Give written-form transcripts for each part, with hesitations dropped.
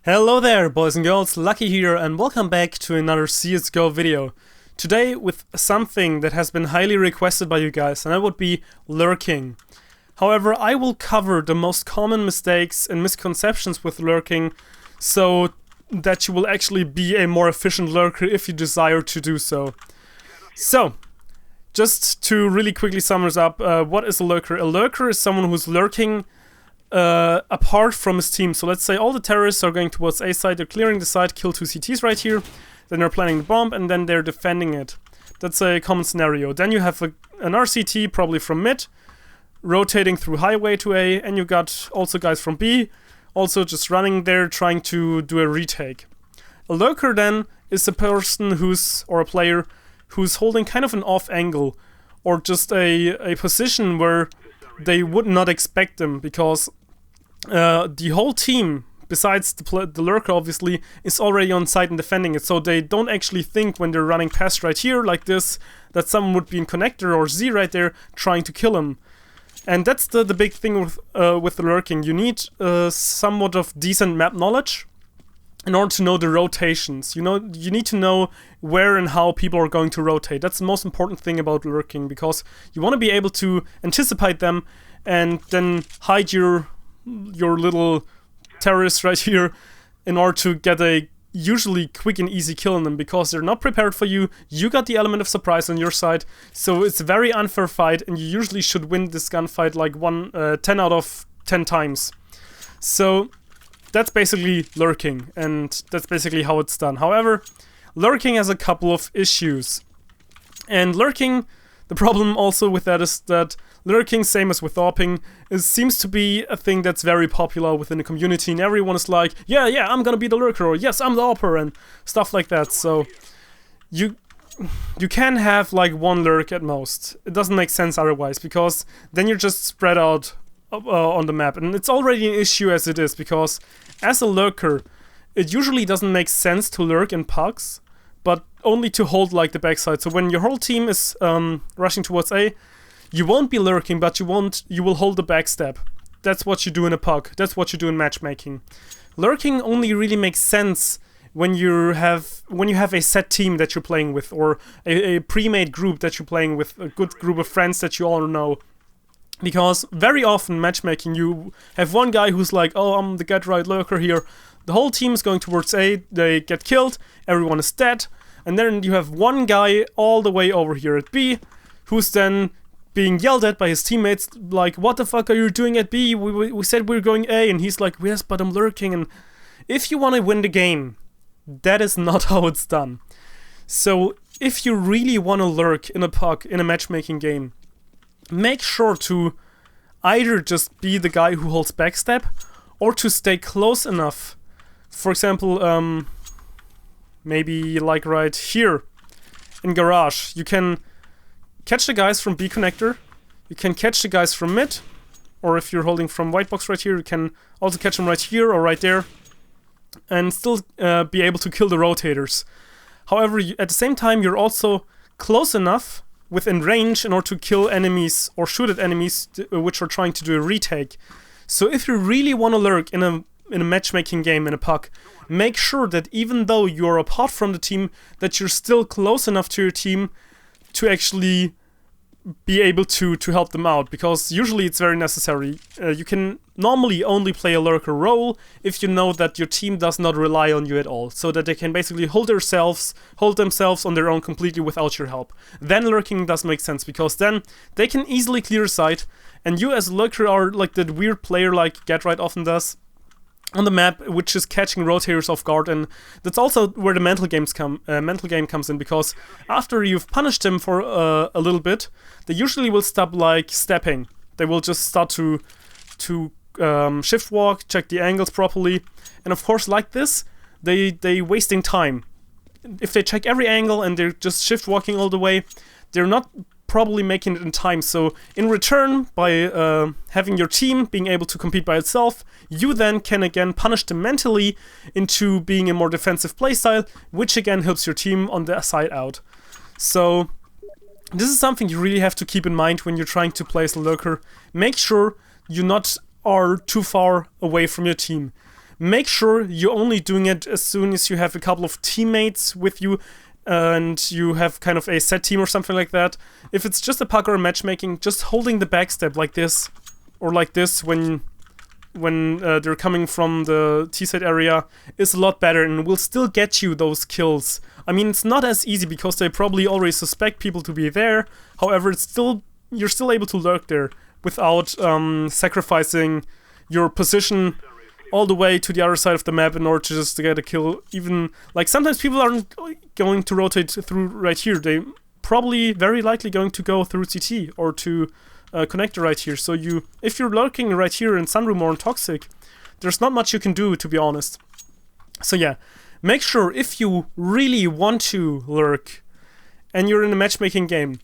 Hello there, boys and girls, Lucky here, and welcome back to another CSGO video. Today with something that has been highly requested by you guys, and that would be lurking. However, I will cover the most common mistakes and misconceptions with lurking, so that you will actually be a more efficient lurker if you desire to do so. So, just to really quickly sum this up, what is a lurker? A lurker is someone who's lurking apart from his team. So let's say all the terrorists are going towards A side, they're clearing the site, kill two CTs right here, then they're planting the bomb, and then they're defending it. That's a common scenario. Then you have an RCT, probably from mid, rotating through highway to A, and you got also guys from B, also just running there, trying to do a retake. A lurker then is a person or a player who's holding kind of an off angle, or just a position where they would not expect them, because the whole team, besides the lurker obviously, is already on site and defending it, so they don't actually think when they're running past right here like this that someone would be in connector or Z right there trying to kill him. And that's the big thing with the lurking. You need somewhat of decent map knowledge in order to know the rotations. You need to know where and how people are going to rotate. That's the most important thing about lurking, because you want to be able to anticipate them and then hide your little terrorists right here in order to get a usually quick and easy kill on them, because they're not prepared for you. You got the element of surprise on your side, so it's a very unfair fight, and you usually should win this gunfight like 10 out of 10 times. So that's basically lurking, and that's basically how it's done. However, lurking has a couple of issues. And lurking, the problem also with that is that lurking, same as with AWPing, seems to be a thing that's very popular within the community, and everyone is like, yeah, I'm gonna be the lurker, or yes, I'm the AWPer, and stuff like that. So you can have like one lurk at most. It doesn't make sense otherwise, because then you're just spread out on the map, and it's already an issue as it is, because as a lurker, it usually doesn't make sense to lurk in pucks, but only to hold like the backside. So when your whole team is rushing towards A, you won't be lurking, but you will hold the backstep. That's what you do in a puck. That's what you do in matchmaking. Lurking only really makes sense when you have a set team that you're playing with, or a pre-made group that you're playing with, a good group of friends that you all know. Because very often matchmaking, you have one guy who's like, oh, I'm the get-right lurker here. The whole team is going towards A, they get killed, everyone is dead, and then you have one guy all the way over here at B, who's then being yelled at by his teammates, like, what the fuck are you doing at B? We said we were going A, and he's like, yes, but I'm lurking. And if you want to win the game, that is not how it's done. So if you really want to lurk in a puck, in a matchmaking game, make sure to either just be the guy who holds backstep, or to stay close enough. For example, maybe like right here in garage, you can catch the guys from B connector, you can catch the guys from mid, or if you're holding from white box right here, you can also catch them right here or right there, and still be able to kill the rotators. However, at the same time, you're also close enough within range in order to kill enemies or shoot at enemies which are trying to do a retake. So if you really want to lurk in a matchmaking game, in a puck, make sure that even though you're apart from the team, that you're still close enough to your team to actually be able to help them out, because usually it's very necessary. You can normally only play a lurker role if you know that your team does not rely on you at all, so that they can basically hold themselves on their own completely without your help. Then lurking does make sense, because then they can easily clear a site, and you as a lurker are like that weird player like GetRight often does on the map, which is catching rotators off guard. And that's also where the mental game comes in, because after you've punished them for a little bit, they usually will stop like stepping. They will just start to shift walk, check the angles properly, and of course like this, they wasting time. If they check every angle and they're just shift walking all the way, they're not probably making it in time. So in return, by having your team being able to compete by itself, you then can again punish them mentally into being a more defensive playstyle, which again helps your team on the side out. So this is something you really have to keep in mind when you're trying to play as a lurker. Make sure you not are too far away from your team. make sure you're only doing it as soon as you have a couple of teammates with you and you have kind of a set team or something like that. If it's just a puck or a matchmaking, just holding the backstep like this, or like this when they're coming from the T-side area, is a lot better and will still get you those kills. I mean, it's not as easy because they probably already suspect people to be there. However, you're still able to lurk there without sacrificing your position all the way to the other side of the map in order to just get a kill. Even, like, sometimes people aren't going to rotate through right here. They probably very likely going to go through CT or to connector right here. So if you're lurking right here in Sunroom or in Toxic, there's not much you can do, to be honest. So yeah, make sure if you really want to lurk and you're in a matchmaking game,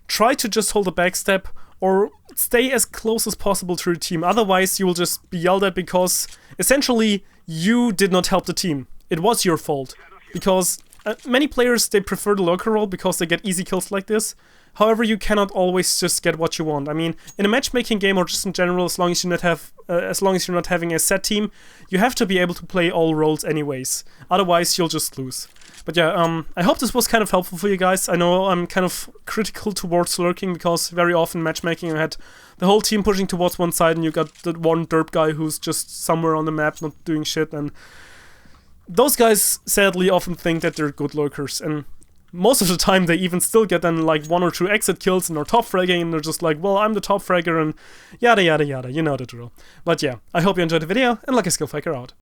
try to just hold a backstep or stay as close as possible to your team. Otherwise, you will just be yelled at because essentially you did not help the team. It was your fault. Because many players, they prefer the lurker role because they get easy kills like this. However, you cannot always just get what you want. I mean, in a matchmaking game or just in general, as long as you're not having a set team, you have to be able to play all roles anyways. Otherwise, you'll just lose. But yeah, I hope this was kind of helpful for you guys. I know I'm kind of critical towards lurking because very often matchmaking I had the whole team pushing towards one side and you got that one derp guy who's just somewhere on the map not doing shit, and those guys sadly often think that they're good lurkers, and most of the time they even still get then like 1 or 2 exit kills and are top fragging and they're just like, well, I'm the top fragger and yada yada yada, you know the drill. But yeah, I hope you enjoyed the video and Lucky Skillfaker out.